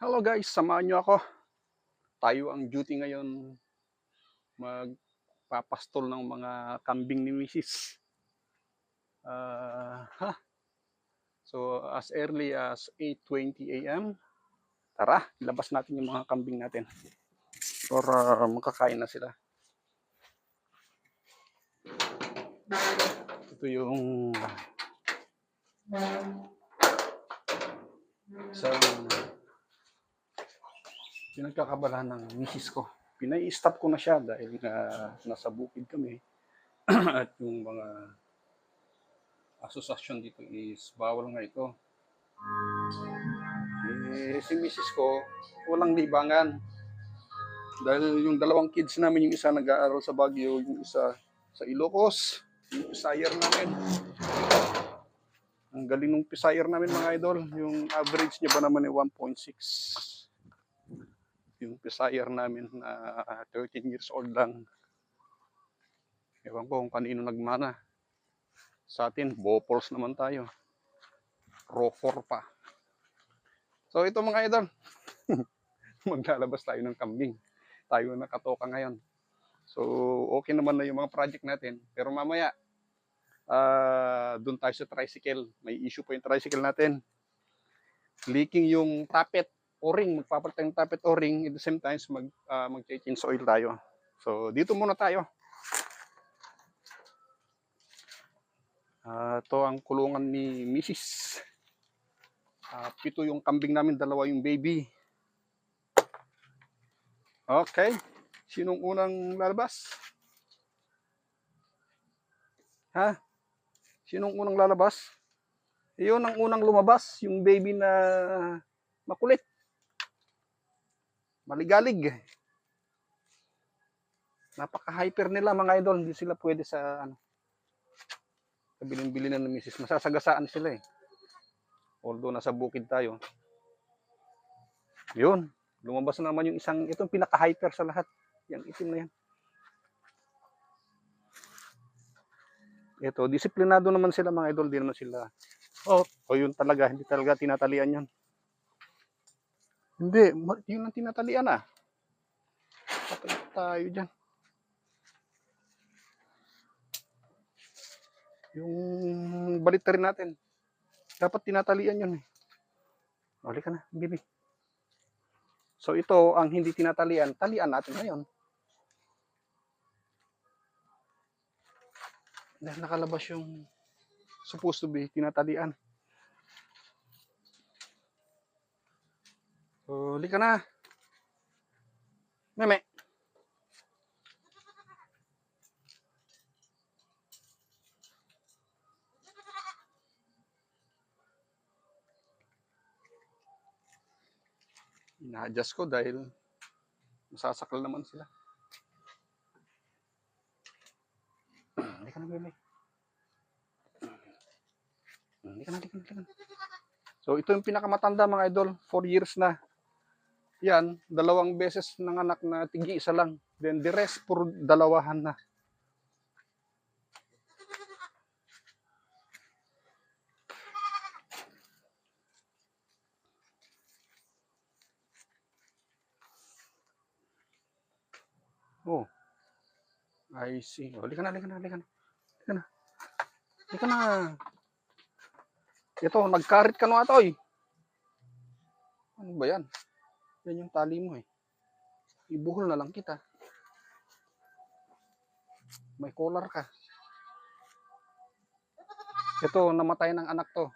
Hello guys, samahan niyo ako. Tayo ang duty ngayon magpapastol ng mga kambing ni Mrs. So as early as 8:20 a.m. Tara, ilabas natin yung mga kambing natin para makakain na sila. Ito yung isang pinagkakabalahan ng Mrs. ko. Pinai-stop ko na siya dahil nasa bukid kami at yung mga asosasyon dito is bawal nga ito. Si Mrs. ko, walang libangan. Dahil yung dalawang kids namin, yung isa nag-aaral sa Baguio, yung isa sa Ilocos, yung Pisayar namin. Ang galing ng Pisayar namin mga idol. Yung average niya ba naman ay 1.6. Yung Pisayar namin na 13 years old lang. Ewan ko kung kanino nagmana. Sa atin, Bopols naman tayo. Rofor pa. So ito mga idol, maglalabas tayo ng kambing. Tayo nakatoka ngayon. So okay naman na yung mga project natin. Pero mamaya, doon tayo sa tricycle. May issue po yung tricycle natin. Leaking yung tappet o-ring. Magpapalit tayong tappet o-ring. At the same time, mag-change oil tayo. So dito muna tayo. Ito ang kulungan ni Mrs. 7 yung kambing namin, 2 yung baby. Okay. Sinong unang lalabas? Ha? Sinong unang lalabas? Yun ang unang lumabas, yung baby na makulit. Maligalig. Napaka-hyper nila mga idol. Hindi sila pwede sa bilin-bilinan ng misis. Masasagasaan sila eh. Although nasa bukid tayo. Yun. Lumabas na naman yung isang, itong pinaka-hyper sa lahat. Yung itim na yan. Ito, disiplinado naman sila mga idol. Di naman sila, yun talaga. Hindi talaga tinatalian yan. Hindi, yun ang tinatalian ah. Patay tayo dyan. Yung balit rin natin. Dapat tinatalian yun eh. Uli ka na, bibi. So ito ang hindi tinatalian, talian natin ngayon. Dahil nakalabas yung supposed to be tinatalian. So, uli ka na. Meme. Ina-adjust ko dahil masasakal naman sila. Uli ka na, meme. Uli ka na. So, ito yung pinakamatanda mga idol. 4 years na. Yan, 2 beses ng anak na tigi-isa lang. Then the rest, puro dalawahan na. Oh. I see. Uli ka na. Ito, nagkarit ka na ito eh. Ano ba yan? Yan yung tali mo eh. Ibuhol na lang kita. May collar ka. Ito, namatay ng anak to.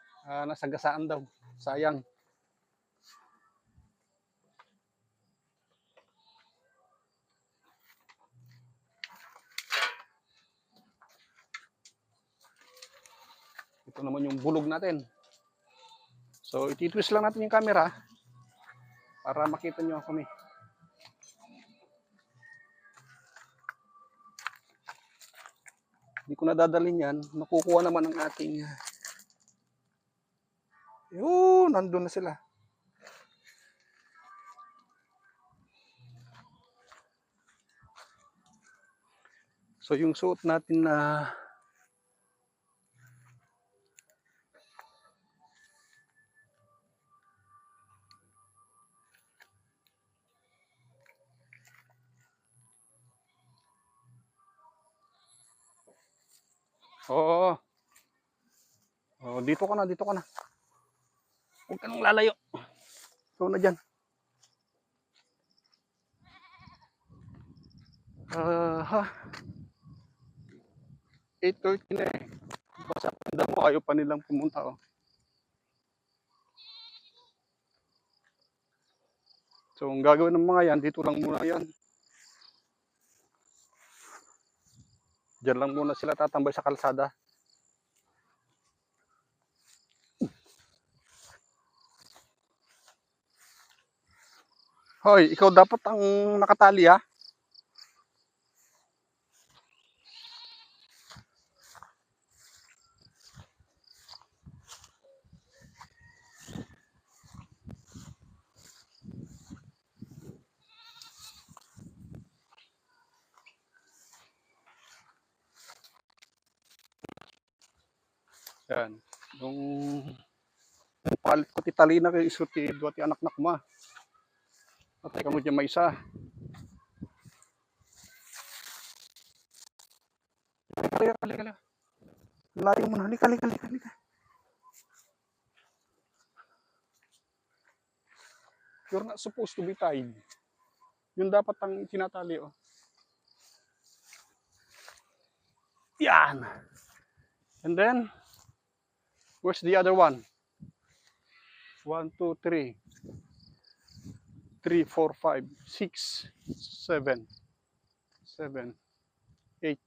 Nasagasaan daw. Sayang. Ito naman yung bulog natin. So, ititwist lang natin yung camera para makita nyo kami. Hindi ko nadadalhin yan. Nakukuha naman ng ating... Yun, nandun na sila. So, yung suot natin na... Oo. Oh, dito ka na, dito ka na. Huwag ka nang lalayo. Ikaw na dyan. Ha? 8:30 na eh. Basta panda mo, ayaw pa nilang pumunta. Oh. So, ang gagawin ng mga yan, dito lang muna yan. Diyan lang muna sila tatambay sa kalsada. Hoy, ikaw dapat ang nakatali ha. Yan. Yung palit ko ti talina kay isu ti dua ti anak na kuma. Patay ka mo dyan may isa. Halika. Layo mo na. Halika. You're not supposed to be tied. Yun dapat ang tinatali, oh. Yan. And then, where's the other one? 1, 2, 3. 3, 4, 5, 6, 7, 8.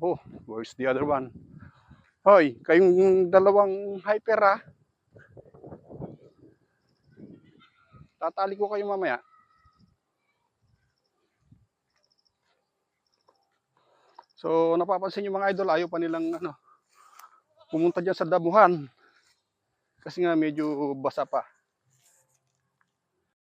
Oh, where's the other one? Hoy, kayong dalawang hyper ha. Tatali ko kayo mamaya. So, napapansin nyo mga idol, ayaw pa nilang pumunta dyan sa damuhan. Kasi nga medyo basa pa.